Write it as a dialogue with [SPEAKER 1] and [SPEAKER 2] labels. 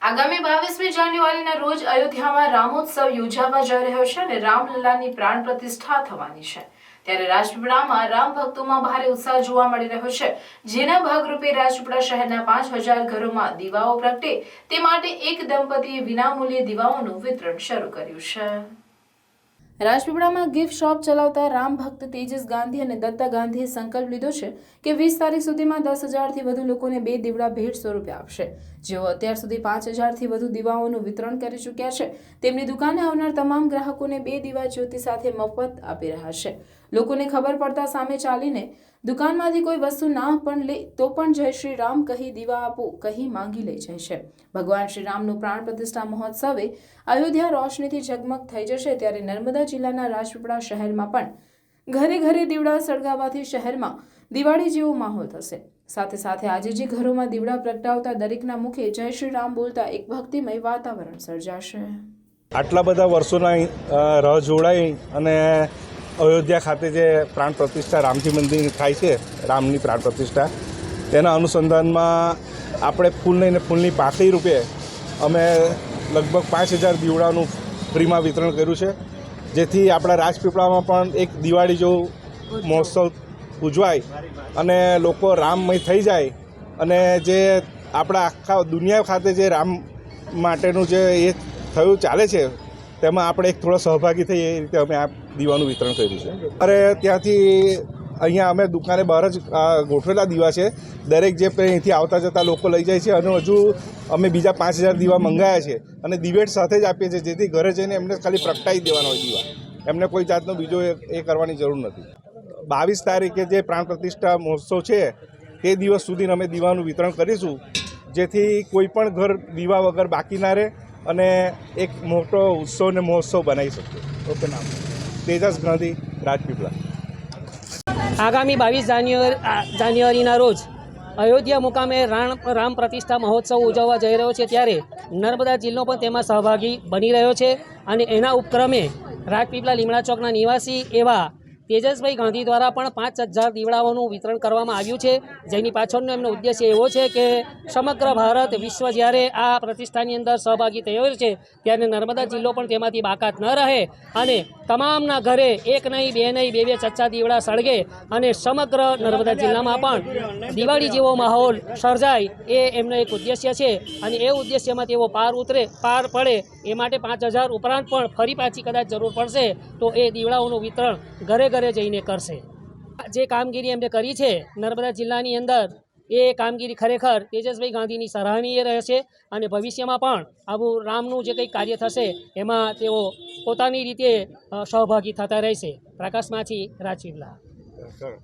[SPEAKER 1] આગામી 22મી જાન્યુઆરીના રોજ અયોધ્યામાં રામોત્સવ યોજાવા જઈ રહ્યો છે અને રામલલ્લાની પ્રાણ પ્રતિષ્ઠા થવાની છે। ત્યારે રાજપીપળામાં રામ ભક્તોમાં ભારે ઉત્સાહ જોવા મળી રહ્યો છે, જેના ભાગરૂપે રાજપીપળા શહેરના 5000 ઘરોમાં દીવાઓ પ્રગટે તે માટે એક દંપતીએ વિનામૂલ્યે દીવાઓનું વિતરણ શરૂ કર્યું છે। રાજપીપળામાં ગિફ્ટ શોપ ચલાવતા રામ ભક્ત તેજસ ગાંધી અને દત્તા ગાંધીએ સંકલ્પ લીધો છે કે 20 તારીખ સુધીમાં 10,000થી વધુ લોકોને 2 દીવડા ભેટ સ્વરૂપે આપશે। જેઓ અત્યાર સુધી 5,000થી વધુ દીવાઓનું વિતરણ કરી ચૂક્યા છે, તેમની દુકાને આવનાર તમામ ગ્રાહકોને 2 દીવા જ્યોતિ સાથે મફત આપી રહ્યા છે। લોકોને ખબર પડતા સામે ચાલીને દુકાનમાંથી કોઈ વસ્તુ ના પણ લે તો પણ જય શ્રી રામ કહી દીવા આપો કહી માંગી લઈ જાય છે। ભગવાન શ્રી રામનું પ્રાણ પ્રતિષ્ઠા મહોત્સવે અયોધ્યા રોશનીથી ઝગમગ થઈ જશે, ત્યારે નર્મદા જિલ્લાના રાજપીપળા શહેરમાં પણ ઘરે ઘરે દીવડા સળગાવવાથી શહેરમાં દિવાળી જેવો માહોલ થશે। સાથે સાથે આજે જે ઘરોમાં દીવડા પ્રગટાવતા દરેકના મુખે જય શ્રી રામ બોલતા એક ભક્તિમય વાતાવરણ સર્જાશે।
[SPEAKER 2] આટલા બધા વર્ષોના રાહ જોડાઈ અને અયોધ્યા ખાતે જે પ્રાણ પ્રતિષ્ઠા રામજી મંદિર થાય છે, રામની પ્રાણ પ્રતિષ્ઠા, તેના અનુસંધાનમાં આપણે ફૂલ લઈને ફૂલની પાકડી રૂપે અમે લગભગ 5,000 દીવડાનું ફ્રીમાં વિતરણ કર્યું છે, જેથી આપણા રાજપીપળામાં પણ એક દિવાળી જેવું મહોત્સવ ઉજવાય અને લોકો રામમય થઈ જાય અને જે આપણા આખા દુનિયા ખાતે જે રામ માટેનું જે એ થયું ચાલે છે તેમાં આપણે એક થોડો સહભાગી થઈએ એ રીતે અમે આ દીવાનું વિતરણ કર્યું છે। અરે ત્યાંથી અહીંયા અમે દુકાને બહાર જ ગોઠવેલા દીવા છે, દરેક જે અહીંથી આવતા જતા લોકો લઈ જાય છે અને હજુ અમે બીજા 5,000 દીવા મંગાવ્યા છે અને દિવેટ સાથે જ આપીએ છીએ, જેથી ઘરે જઈને એમને ખાલી પ્રગટાવી દેવાનો હોય દીવા, એમને કોઈ જાતનો બીજો એ કરવાની જરૂર નથી। 22 તારીખે જે પ્રાણ પ્રતિષ્ઠા મહોત્સવ છે તે દિવસ સુધી અમે દીવાનું વિતરણ કરીશું, જેથી કોઈ પણ ઘર દીવા વગર બાકી ના રહે અને એક મોટો ઉત્સવ અને મહોત્સવ બનાવી શકીએ। ઓકે, નામ તેજસ ગાંધી, રાજપીપળા।
[SPEAKER 3] આગામી 22 જાન્યુઆરીના રોજ અયોધ્યા મુકામે રામ પ્રતિષ્ઠા મહોત્સવ ઉજવવા જઈ રહ્યો છે, ત્યારે નર્મદા જિલ્લો પણ તેમાં સહભાગી બની રહ્યો છે અને એના ઉપક્રમે રાજપીપળા લીમડા ચોકના નિવાસી એવા તેજસભાઈ ગાંધી દ્વારા પણ 5,000 દીવડાઓનું વિતરણ કરવામાં આવ્યું છે, જેની પાછળનો એમનો ઉદ્દેશ્ય એવો છે કે સમગ્ર ભારત વિશ્વ જ્યારે આ પ્રતિષ્ઠાની અંદર સહભાગી થયો છે, ત્યારે નર્મદા જિલ્લો પણ તેમાંથી બાકાત ન રહે અને તમામના ઘરે એક નહીં, બે નહીં, બે ચચ્ચા દીવડા સળગે અને સમગ્ર નર્મદા જિલ્લામાં પણ દિવાળી જેવો માહોલ સર્જાય એ એમનો એક ઉદ્દેશ્ય છે અને એ ઉદ્દેશ્યમાં તેઓ પાર પડે એ માટે 5,000 ઉપરાંત પણ ફરી પાછી કદાચ જરૂર પડશે તો એ દીવડાઓનું વિતરણ ઘરે ઘરે જઈને કરશે। જે કામગીરી એમને કરી છે નર્મદા જિલ્લાની અંદર, એ કામગીરી ખરેખર તેજસભાઈ ગાંધીની સરાહનીય રહેશે અને ભવિષ્યમાં પણ આવું રામનું જે કંઈક કાર્ય થશે એમાં તેઓ પોતાની રીતે સહભાગી થતા રહેશે। પ્રકાશ માછી, રાજપીપળા।